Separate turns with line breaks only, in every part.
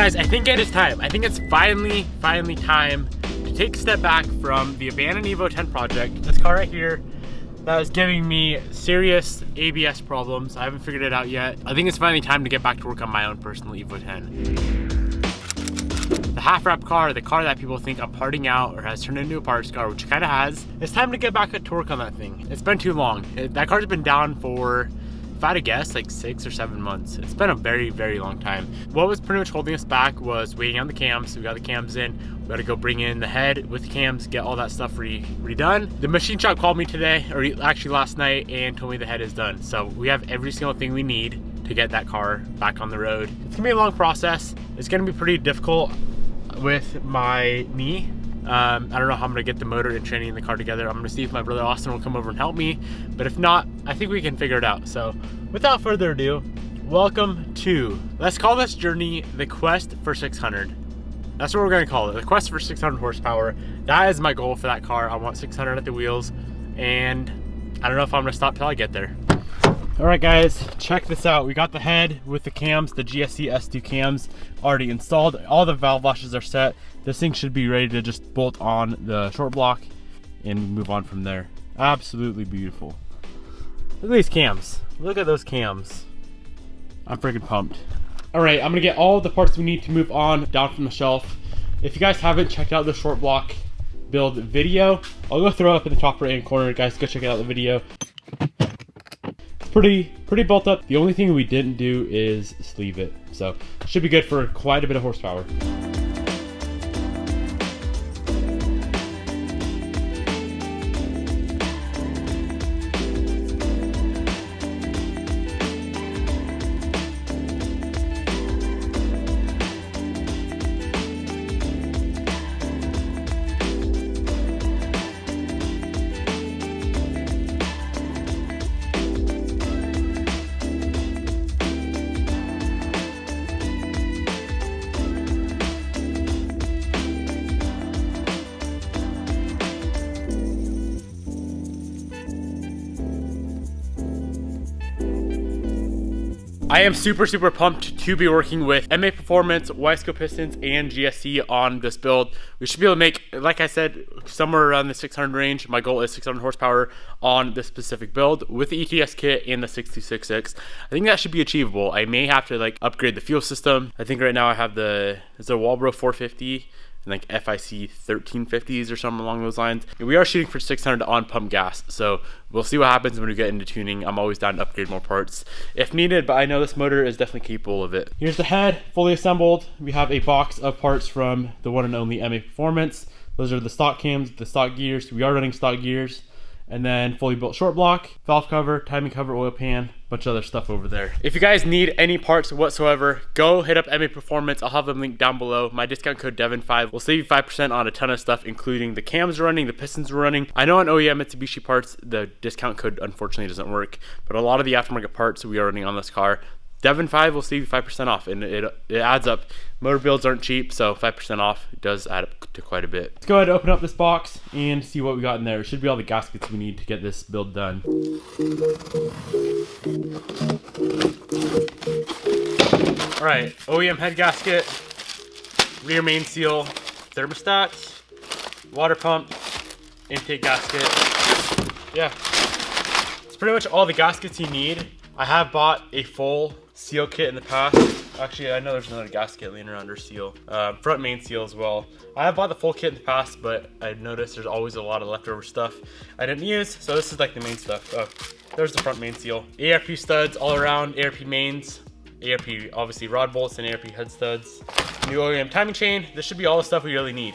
guys, I think it is time. I think it's finally time to take a step back from the abandoned Evo 10 project. This car right here, that is giving me serious ABS problems. I haven't figured it out yet. I think it's finally time to get back to work on my own personal Evo 10. The half wrap car, the car that people think I'm parting out or has turned into a parts car, which it kind of has. It's time to get back to work on that thing. It's been too long. That car's been down for, if I had to guess, like 6 or 7 months. It's been a very long time. What was pretty much holding us back was waiting on the cams. We got the cams in. We got to go bring in the head with the cams, get all that stuff redone. The machine shop called me today, or actually last night, and told me the head is done. So we have every single thing we need to get that car back on the road. It's gonna be a long process. It's gonna be pretty difficult with my knee. I don't know how I'm gonna get the motor and training in the car together. I'm gonna see if my brother Austin will come over and help me, but if not, I think we can figure it out. So without further ado, welcome to, let's call this journey the quest for 600. That's what we're gonna call it, the quest for 600 horsepower. That is my goal for that car. I want 600 at the wheels, and I don't know if I'm gonna stop till I get there. All right guys, check this out. We got the head with the cams, the GSC S2 cams already installed. All the valve washes are set. This thing should be ready to just bolt on the short block and move on from there. Absolutely beautiful. Look at these cams. Look at those cams. I'm freaking pumped. All right, I'm gonna get all the parts we need to move on down from the shelf. If you guys haven't checked out the short block build video, I'll go throw it up in the top right hand corner. Guys, go check out the video. Pretty built up. The only thing we didn't do is sleeve it, so should be good for quite a bit of horsepower. I am super pumped to be working with MA Performance, Wiseco Pistons, and GSC on this build. We should be able to make, like I said, somewhere around the 600 range. My goal is 600 horsepower on this specific build with the ETS kit and the 6266. I think that should be achievable. I may have to like upgrade the fuel system. I think right now I have the, is it a Walbro 450? And like FIC 1350s or something along those lines. And we are shooting for 600 on pump gas, so we'll see what happens when we get into tuning. I'm always down to upgrade more parts if needed, but I know this motor is definitely capable of it. Here's the head, fully assembled. We have a box of parts from the one and only MA Performance. Those are the stock cams, the stock gears. We are running stock gears. And then fully built short block, valve cover, timing cover, oil pan, bunch of other stuff over there. If you guys need any parts whatsoever, go hit up MA Performance. I'll have them linked down below. My discount code Devin5 will save you 5% on a ton of stuff, including the cams running, the pistons running. I know on OEM Mitsubishi parts, the discount code unfortunately doesn't work, but a lot of the aftermarket parts we are running on this car, Devin5 will save you 5% off, and it adds up. Motor builds aren't cheap, so 5% off does add up to quite a bit. Let's go ahead and open up this box and see what we got in there. It should be all the gaskets we need to get this build done. All right, OEM head gasket, rear main seal, thermostat, water pump, intake gasket. Yeah, it's pretty much all the gaskets you need. I have bought a full seal kit in the past. Actually, I know there's another gasket laying around, or seal. Front main seal as well. I have bought the full kit in the past, but I noticed there's always a lot of leftover stuff I didn't use, so this is like the main stuff. Oh, there's the front main seal. ARP studs all around, ARP mains, ARP obviously rod bolts, and ARP head studs. New OEM timing chain. This should be all the stuff we really need.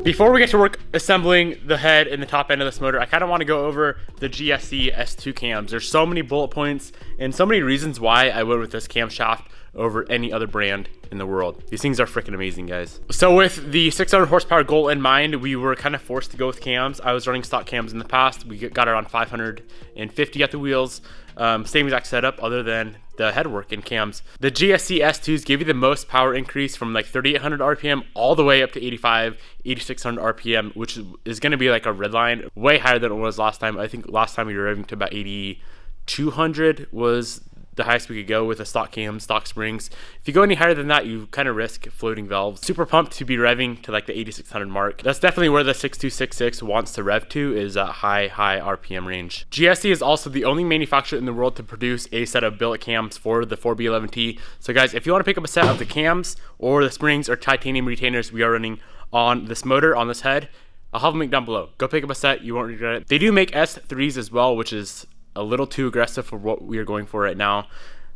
Before we get to work assembling the head and the top end of this motor, I kind of want to go over the GSC S2 cams. There's so many bullet points and so many reasons why I went with this camshaft over any other brand in the world. These things are freaking amazing, guys. So with the 600 horsepower goal in mind, we were kind of forced to go with cams. I was running stock cams in the past. We got around 550 at the wheels. Same exact setup, other than the headwork and cams. The GSC S2s give you the most power increase from like 3,800 RPM all the way up to 8,600 RPM, which is going to be like a red line, way higher than it was last time. I think last time we were driving to about 8,200 was the highest we could go with a stock cam, stock springs. If you go any higher than that, you kind of risk floating valves. Super pumped to be revving to like the 8,600 mark. That's definitely where the 6266 wants to rev to, is a high RPM range. GSC is also the only manufacturer in the world to produce a set of billet cams for the 4B11T. So guys, if you want to pick up a set of the cams or the springs or titanium retainers we are running on this motor, on this head, I'll have a link down below. Go pick up a set, you won't regret it. They do make S3s as well, which is a little too aggressive for what we are going for right now.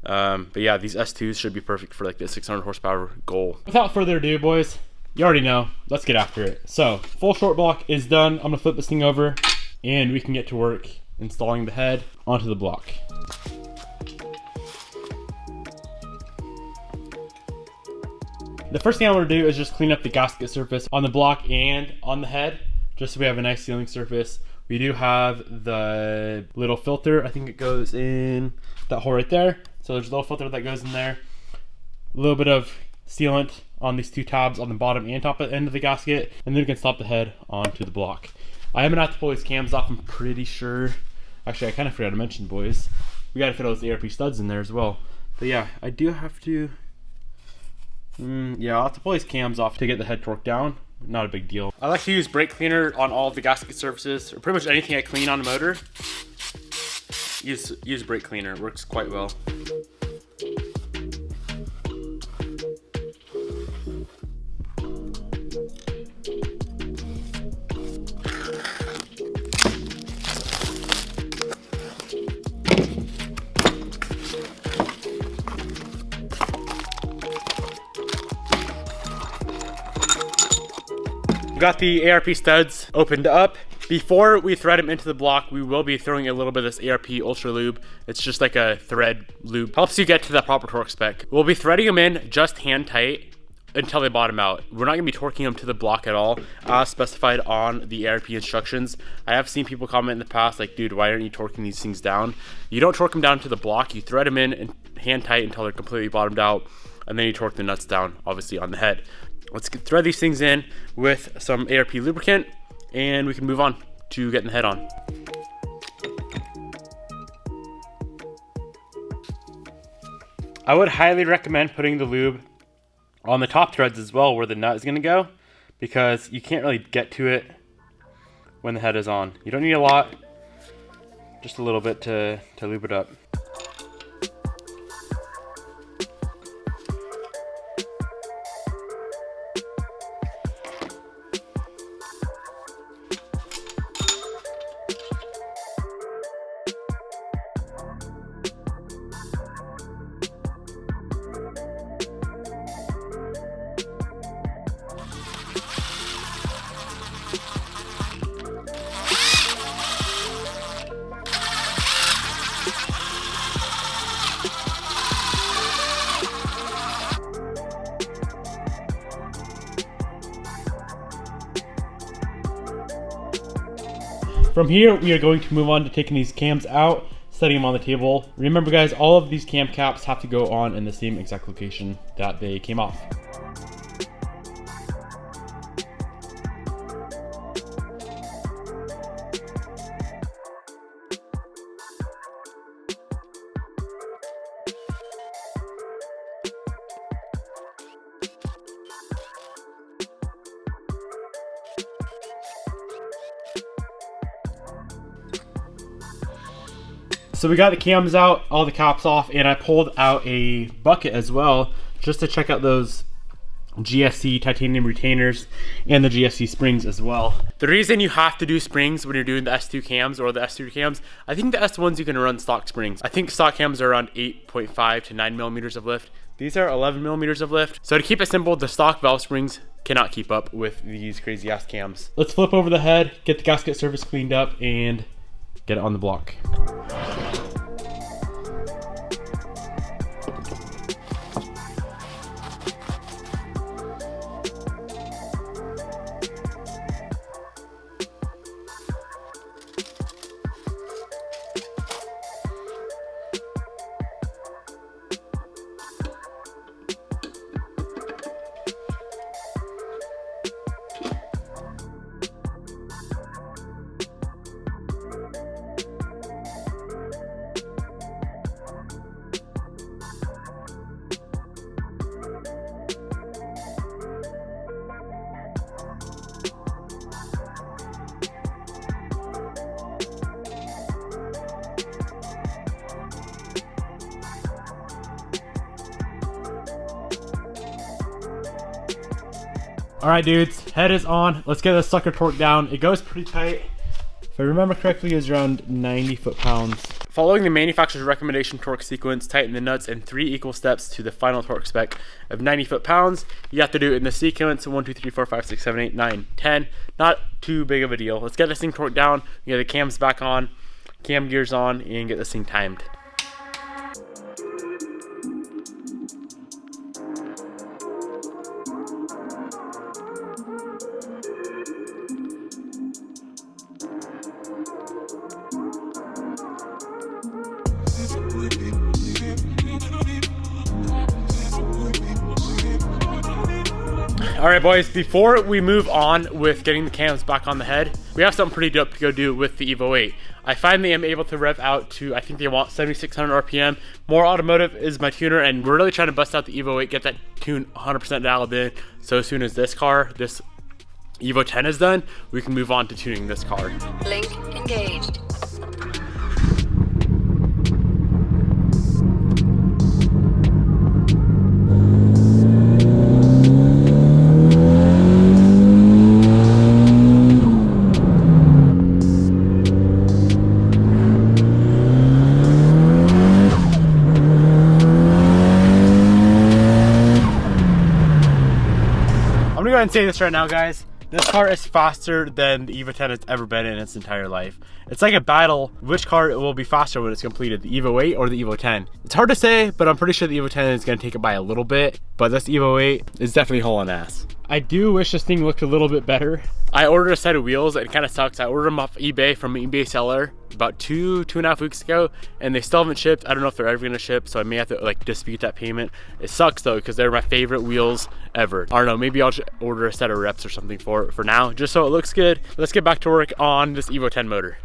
But yeah, these S2s should be perfect for like the 600 horsepower goal. Without further ado, boys, you already know, let's get after it. So full short block is done. I'm gonna flip this thing over and we can get to work installing the head onto the block. The first thing I want to do is just clean up the gasket surface on the block and on the head, just so we have a nice sealing surface. We do have the little filter. I think it goes in that hole right there. So there's a little filter that goes in there. A little bit of sealant on these two tabs on the bottom and top end of the gasket. And then we can slap the head onto the block. I am gonna have to pull these cams off, I'm pretty sure. Actually, I kind of forgot to mention, boys, we gotta fit all those ARP studs in there as well. But yeah, I do have to, yeah, I'll have to pull these cams off to get the head torque down. Not a big deal. I like to use brake cleaner on all of the gasket surfaces, or pretty much anything I clean on a motor. Use brake cleaner, it works quite well. We got the ARP studs opened up. Before we thread them into the block, we will be throwing a little bit of this ARP Ultra Lube. It's just like a thread lube. Helps you get to the proper torque spec. We'll be threading them in just hand tight until they bottom out. We're not gonna be torquing them to the block at all, as specified on the ARP instructions. I have seen people comment in the past like, dude, why aren't you torquing these things down? You don't torque them down to the block, you thread them in and hand tight until they're completely bottomed out, and then you torque the nuts down, obviously on the head. Let's thread these things in with some ARP lubricant and we can move on to getting the head on. I would highly recommend putting the lube on the top threads as well, where the nut is going to go, because you can't really get to it when the head is on. You don't need a lot, just a little bit to lube it up. From here, we are going to move on to taking these cams out, setting them on the table. Remember guys, all of these cam caps have to go on in the same exact location that they came off. So we got the cams out, all the caps off, and I pulled out a bucket as well, just to check out those GSC titanium retainers and the GSC springs as well. The reason you have to do springs when you're doing the S2 cams or the S3 cams, I think the S1s you can run stock springs. I think stock cams are around 8.5 to 9 millimeters of lift. These are 11 millimeters of lift. So to keep it simple, the stock valve springs cannot keep up with these crazy ass cams. Let's flip over the head, get the gasket surface cleaned up, and get it on the block. All right, dudes, head is on. Let's get this sucker torqued down. It goes pretty tight. If I remember correctly, it's around 90 foot-pounds. Following the manufacturer's recommendation torque sequence, tighten the nuts in 3 equal steps to the final torque spec of 90 foot-pounds. You have to do it in the sequence 1, 2, 3, 4, 5, 6, 7, 8, 9, 10. Not too big of a deal. Let's get this thing torqued down. We get the cams back on, cam gears on, and get this thing timed. All right, boys, before we move on with getting the cams back on the head, we have something pretty dope to go do with the Evo 8. I finally am able to rev out to, I think they want 7,600 RPM. More Automotive is my tuner, and we're really trying to bust out the Evo 8, get that tune 100% dialed in. So as soon as this Evo 10 is done, we can move on to tuning this car.
Link engaged.
I'm gonna go ahead and say this right now, guys. This car is faster than the Evo 10 has ever been in its entire life. It's like a battle, which car will be faster when it's completed, the Evo 8 or the Evo 10. It's hard to say, but I'm pretty sure the Evo 10 is gonna take it by a little bit, but this Evo 8 is definitely hauling ass. I do wish this thing looked a little bit better. I ordered a set of wheels. It kind of sucks. I ordered them off eBay from an eBay seller about 2.5 weeks ago, and they still haven't shipped. I don't know if they're ever gonna ship, so I may have to like dispute that payment. It sucks though, because they're my favorite wheels ever. I don't know, maybe I'll just order a set of reps or something for now, just so it looks good. Let's get back to work on this Evo 10 motor.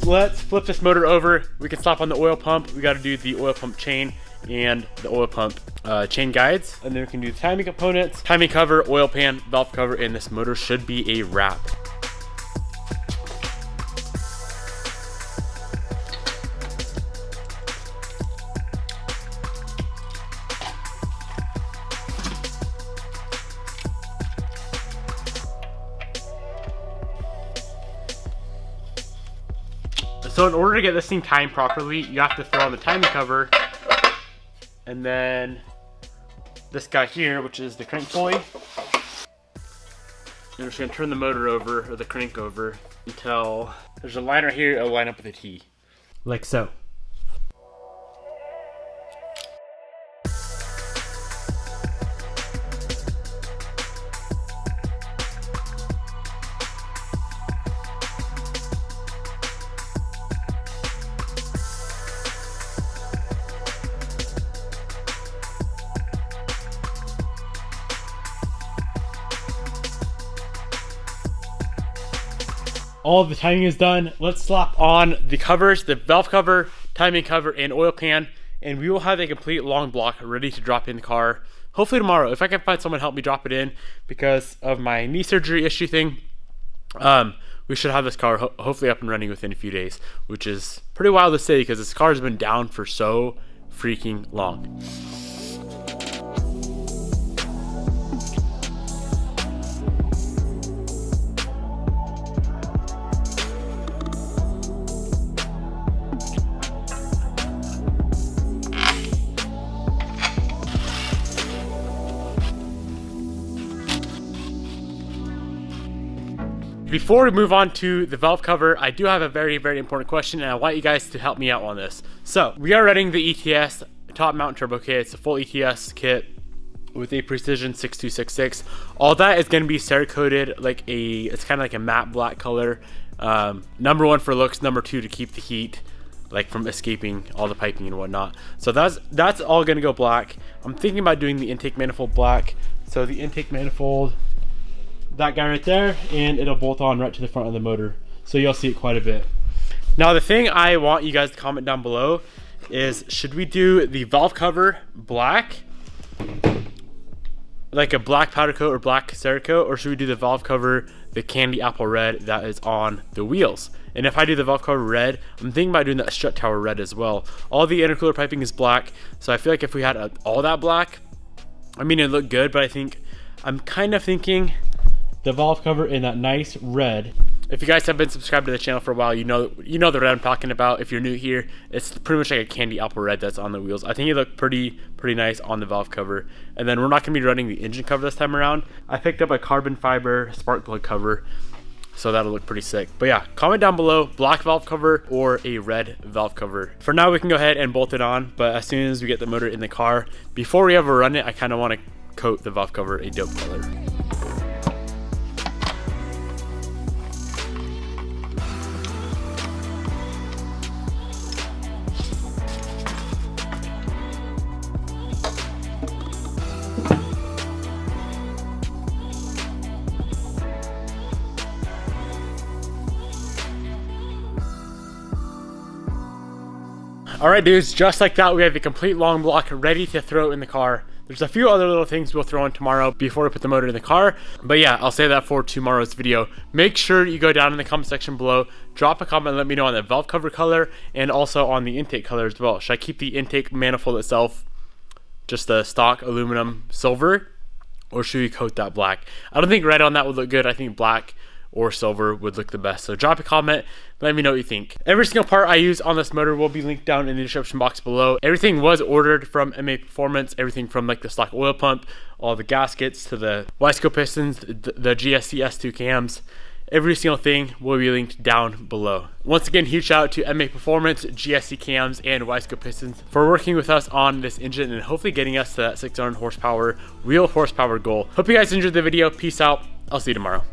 Let's flip this motor over. We can stop on the oil pump. We got to do the oil pump chain and the oil pump chain guides, and then we can do the timing components, timing cover, oil pan, valve cover, and this motor should be a wrap. So in order to get this thing timed properly, you have to throw on the timing cover, and then this guy here, which is the crank pulley. And we're just gonna turn the motor over, or the crank over, until there's a line right here, it'll line up with a T. Like so. All of the timing is done. Let's slap on the covers, the valve cover, timing cover, and oil pan, and we will have a complete long block ready to drop in the car. Hopefully tomorrow, if I can find someone to help me drop it in because of my knee surgery issue thing. We should have this car hopefully up and running within a few days, which is pretty wild to say because this car has been down for so freaking long. before we move on to the valve cover, I do have a very, very important question, and I want you guys to help me out on this. So we are running the ETS top mount turbo kit. It's a full ETS kit with a precision 6266. All that is going to be Cerakoted like it's kind of like a matte black color. Number one for looks, number two to keep the heat like from escaping all the piping and whatnot. So that's all going to go black. I'm thinking about doing the intake manifold black. So the intake manifold, that guy right there, and it'll bolt on right to the front of the motor, so you'll see it quite a bit. Now the thing I want you guys to comment down below is, should we do the valve cover black, like a black powder coat or black Cerakote, or should we do the valve cover the candy apple red that is on the wheels? And if I do the valve cover red, I'm thinking about doing that strut tower red as well. All the intercooler piping is black, so I feel like if we had all that black, I mean, it looked good, but I'm kind of thinking the valve cover in that nice red. If you guys have been subscribed to the channel for a while, you know the red I'm talking about. If you're new here, it's pretty much like a candy apple red that's on the wheels. I think it looked pretty nice on the valve cover. And then we're not going to be running the engine cover this time around. I picked up a carbon fiber spark plug cover, so that'll look pretty sick. But yeah, comment down below, black valve cover or a red valve cover. For now, we can go ahead and bolt it on, but as soon as we get the motor in the car, before we ever run it, I kind of want to coat the valve cover a dope color. All right, dudes, just like that, we have a complete long block ready to throw in the car. There's a few other little things we'll throw in tomorrow before we put the motor in the car. But yeah, I'll save that for tomorrow's video. Make sure you go down in the comment section below, drop a comment and let me know on the valve cover color and also on the intake color as well. Should I keep the intake manifold itself just the stock aluminum silver, or should we coat that black? I don't think red on that would look good. I think black or silver would look the best. So drop a comment, let me know what you think. Every single part I use on this motor will be linked down in the description box below. Everything was ordered from MA Performance, everything from like the stock oil pump, all the gaskets to the Wiseco pistons, the GSC S2 cams. Every single thing will be linked down below. Once again, huge shout out to MA Performance, GSC cams, and Wiseco pistons for working with us on this engine and hopefully getting us to that 600 horsepower, real horsepower goal. Hope you guys enjoyed the video. Peace out. I'll see you tomorrow.